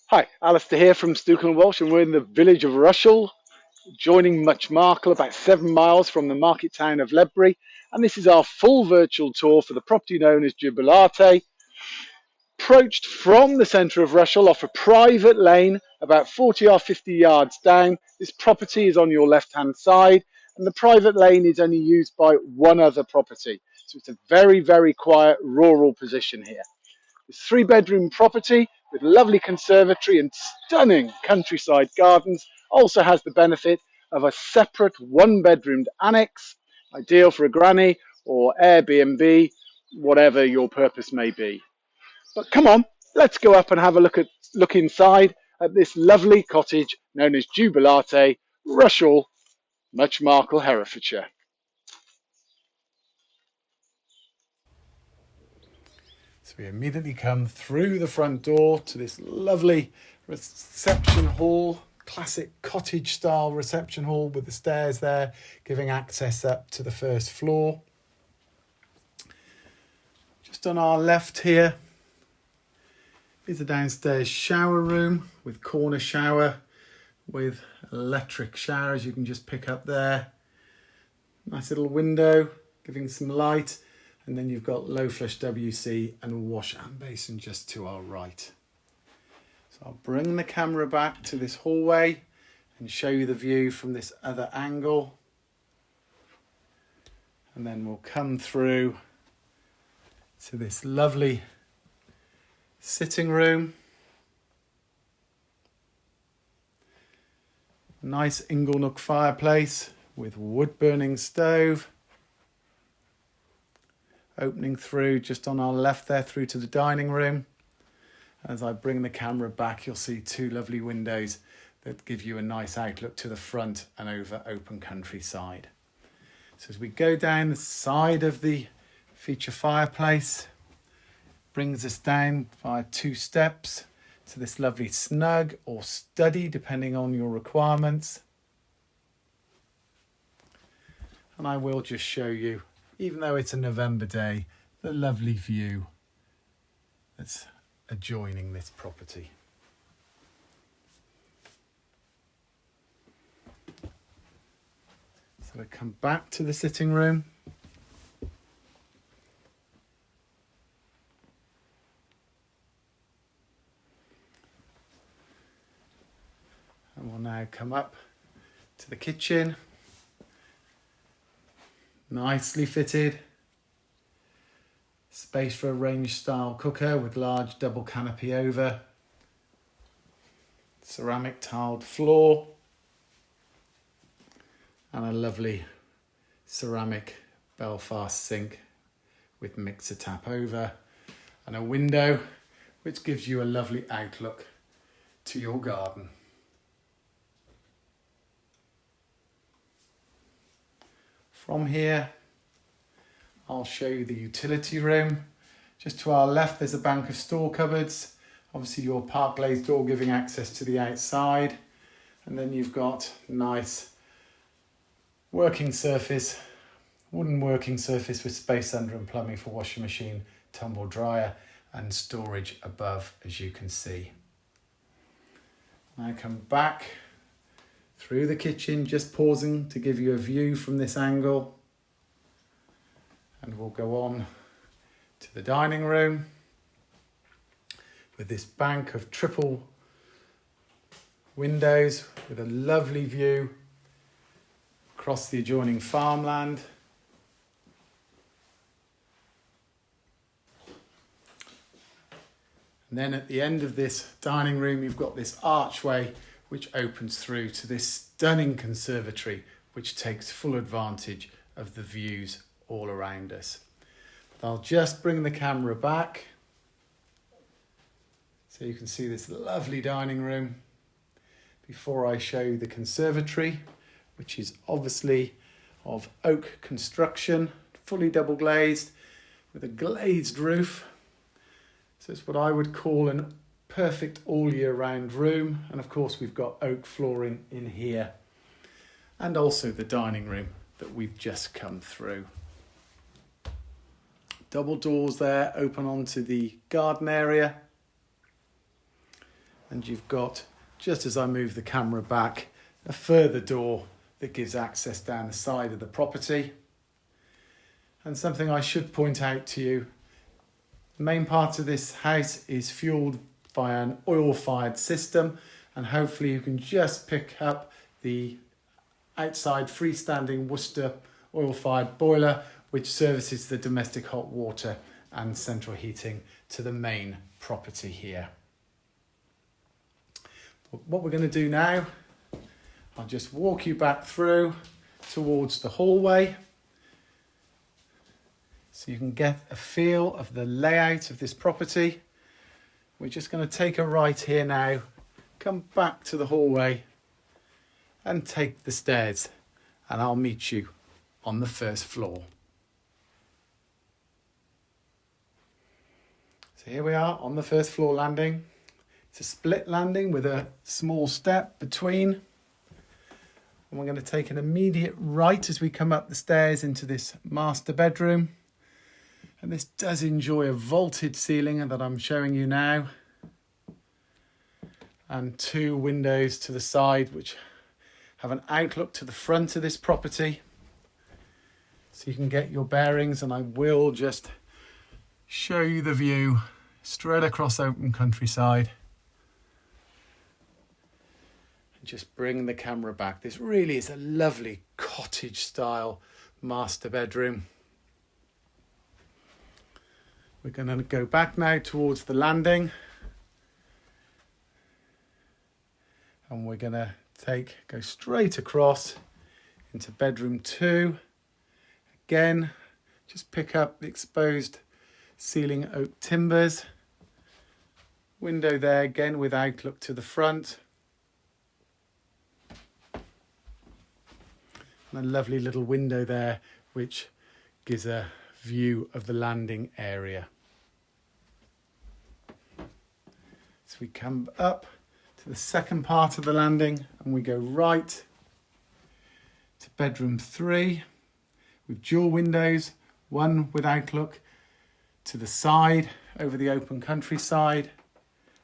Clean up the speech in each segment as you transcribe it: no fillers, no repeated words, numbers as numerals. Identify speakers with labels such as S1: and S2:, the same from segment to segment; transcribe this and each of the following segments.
S1: Hi, Alistair here from Stookel and Walsh, and we're in the village of Rushall, joining Much Markle, about 7 miles from the market town of Ledbury. And this is our full virtual tour for the property known as Jubilate, approached from the centre of Rushall off a private lane about 40 or 50 yards down. This property is on your left-hand side, and the private lane is only used by one other property. So it's a very, very quiet rural position here. It's a 3-bedroom property with lovely conservatory and stunning countryside gardens. Also has the benefit of a separate 1-bedroomed annex, ideal for a granny or Airbnb, whatever your purpose may be. But come on, let's go up and have a look inside at this lovely cottage known as Jubilate, Rushall, Much Markle, Herefordshire. So we immediately come through the front door to this lovely reception hall, classic cottage style reception hall with the stairs there, giving access up to the first floor. Just on our left here is a downstairs shower room with corner shower with electric showers you can just pick up there. Nice little window giving some light. And then you've got low flush WC and wash and basin just to our right. So I'll bring the camera back to this hallway and show you the view from this other angle. And then we'll come through to this lovely sitting room. Nice inglenook fireplace with wood burning stove. Opening through just on our left there through to the dining room. As I bring the camera back, you'll see 2 lovely windows that give you a nice outlook to the front and over open countryside. So as we go down the side of the feature fireplace, brings us down via 2 steps to this lovely snug or study, depending on your requirements. And I will just show you, even though it's a November day, the lovely view that's adjoining this property. So I come back to the sitting room. And we'll now come up to the kitchen. Nicely fitted. Space for a range style cooker with large double canopy over. Ceramic tiled floor. And a lovely ceramic Belfast sink with mixer tap over. And a window which gives you a lovely outlook to your garden. From here, I'll show you the utility room. Just to our left, there's a bank of store cupboards. Obviously your park glazed door giving access to the outside. And then you've got nice working surface, wooden working surface with space under and plumbing for washing machine, tumble dryer and storage above, as you can see. I come back through the kitchen, just pausing to give you a view from this angle. And we'll go on to the dining room with this bank of triple windows with a lovely view across the adjoining farmland. And then at the end of this dining room, you've got this archway which opens through to this stunning conservatory, which takes full advantage of the views all around us. But I'll just bring the camera back so you can see this lovely dining room before I show you the conservatory, which is obviously of oak construction, fully double glazed with a glazed roof. So it's what I would call an perfect all year round room. And of course we've got oak flooring in here and also the dining room that we've just come through. Double doors there open onto the garden area. And you've got, just as I move the camera back, a further door that gives access down the side of the property. And something I should point out to you, the main part of this house is fueled by an oil-fired system, and hopefully you can just pick up the outside freestanding Worcester oil-fired boiler, which services the domestic hot water and central heating to the main property here. What we're going to do now, I'll just walk you back through towards the hallway so you can get a feel of the layout of this property. We're just going to take a right here now, come back to the hallway and take the stairs, and I'll meet you on the first floor. So here we are on the first floor landing. It's a split landing with a small step between. And we're going to take an immediate right as we come up the stairs into this master bedroom. And this does enjoy a vaulted ceiling that I'm showing you now. And 2 windows to the side which have an outlook to the front of this property. So you can get your bearings, and I will just show you the view straight across open countryside. And just bring the camera back. This really is a lovely cottage style master bedroom. We're going to go back now towards the landing, and we're going to go straight across into bedroom 2. Again, just pick up the exposed ceiling oak timbers. Window there again with outlook to the front. And a lovely little window there which gives a view of the landing area. So we come up to the second part of the landing and we go right to bedroom 3 with dual windows, one with outlook to the side over the open countryside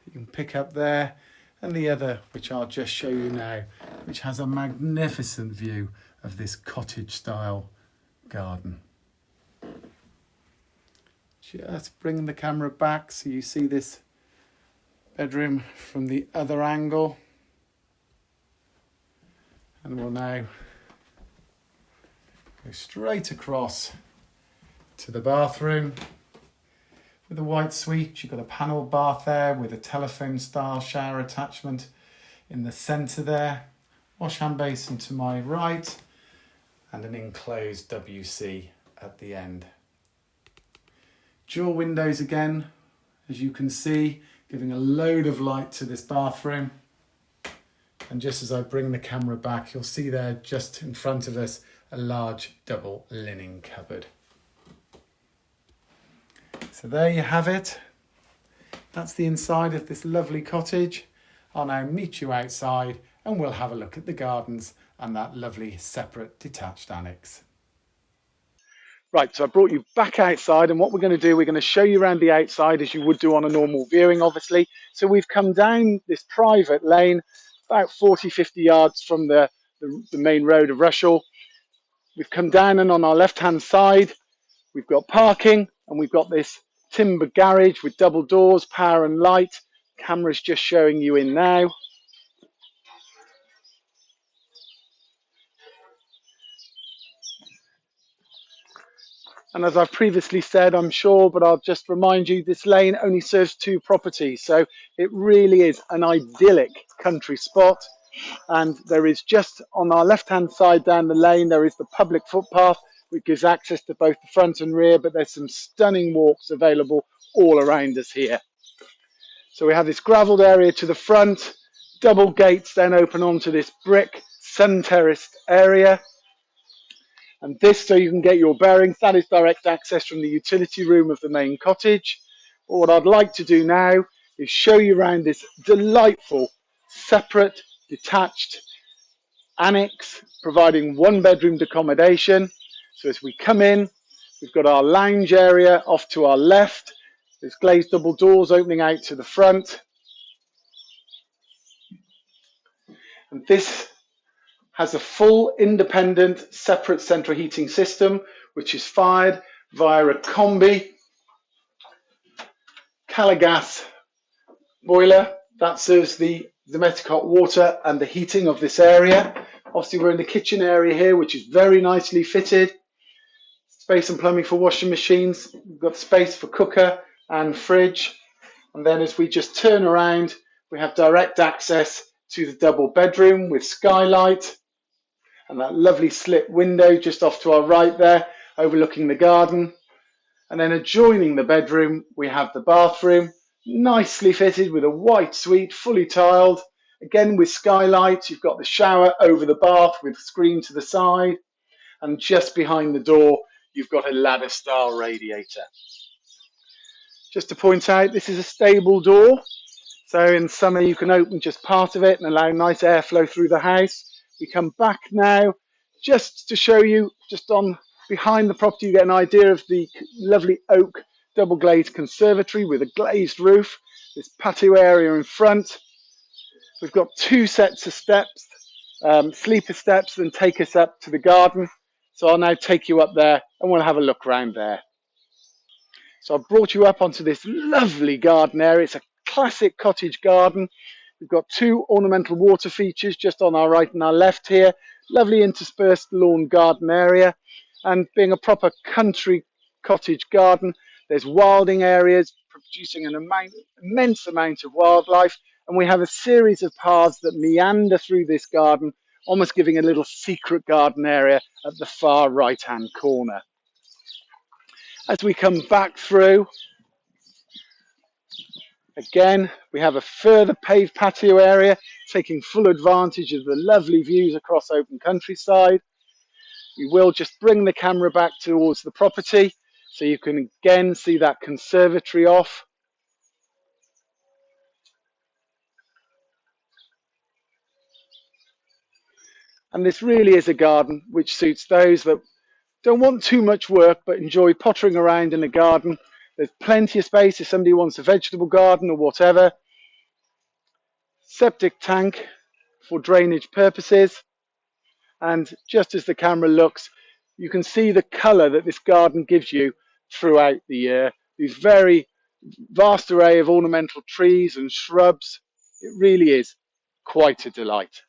S1: you can pick up there, and the other which I'll just show you now, which has a magnificent view of this cottage style garden. Just bring the camera back so you see this bedroom from the other angle, and we'll now go straight across to the bathroom with a white suite. You've got a panelled bath there with a telephone style shower attachment in the centre there, wash hand basin to my right, and an enclosed WC at the end. Dual windows again, as you can see, giving a load of light to this bathroom. And just as I bring the camera back, you'll see there just in front of us a large double linen cupboard. So there you have it. That's the inside of this lovely cottage. I'll now meet you outside and we'll have a look at the gardens and that lovely separate detached annex. Right, so I brought you back outside, and what we're going to do, we're going to show you around the outside as you would do on a normal viewing, obviously. So we've come down this private lane about 40-50 yards from the main road of Rushall. We've come down, and on our left-hand side, we've got parking, and we've got this timber garage with double doors, power and light. Camera's just showing you in now. And as I've previously said, I'm sure, but I'll just remind you, this lane only serves 2 properties. So it really is an idyllic country spot. And there is just on our left-hand side down the lane, there is the public footpath, which gives access to both the front and rear, but there's some stunning walks available all around us here. So we have this gravelled area to the front, double gates then open onto this brick sun-terraced area. And this, so you can get your bearings, that is direct access from the utility room of the main cottage. But what I'd like to do now is show you around this delightful, separate, detached annex, providing 1-bedroomed accommodation. So as we come in, we've got our lounge area off to our left. There's glazed double doors opening out to the front. And this has a full independent separate central heating system, which is fired via a combi Calagas boiler that serves the domestic hot water and the heating of this area. Obviously, we're in the kitchen area here, which is very nicely fitted. Space and plumbing for washing machines. We've got space for cooker and fridge. And then as we just turn around, we have direct access to the double bedroom with skylight and that lovely slit window just off to our right there, overlooking the garden. And then adjoining the bedroom, we have the bathroom, nicely fitted with a white suite, fully tiled. Again, with skylight, you've got the shower over the bath with screen to the side. And just behind the door, you've got a ladder style radiator. Just to point out, this is a stable door. So in summer, you can open just part of it and allow nice airflow through the house. We come back now just to show you, just on behind the property, you get an idea of the lovely oak double glazed conservatory with a glazed roof, this patio area in front. We've got 2 sets of steps, sleeper steps, that take us up to the garden. So I'll now take you up there and we'll have a look around there. So I've brought you up onto this lovely garden area. It's a classic cottage garden. We've got 2 ornamental water features just on our right and our left here. Lovely interspersed lawn garden area. And being a proper country cottage garden, there's wilding areas producing an immense amount of wildlife. And we have a series of paths that meander through this garden, almost giving a little secret garden area at the far right-hand corner. As we come back through, again, we have a further paved patio area, taking full advantage of the lovely views across open countryside. We will just bring the camera back towards the property so you can again see that conservatory off. And this really is a garden which suits those that don't want too much work but enjoy pottering around in a garden. There's plenty of space if somebody wants a vegetable garden or whatever. Septic tank for drainage purposes. And just as the camera looks, you can see the colour that this garden gives you throughout the year. These very vast array of ornamental trees and shrubs. It really is quite a delight.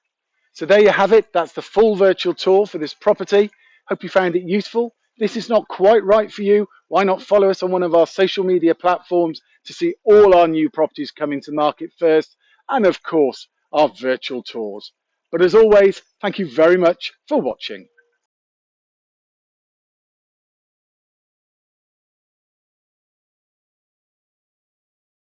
S1: So there you have it. That's the full virtual tour for this property. Hope you found it useful. This is not quite right for you. Why not follow us on one of our social media platforms to see all our new properties coming to market first, and of course our virtual tours. But as always, thank you very much for watching.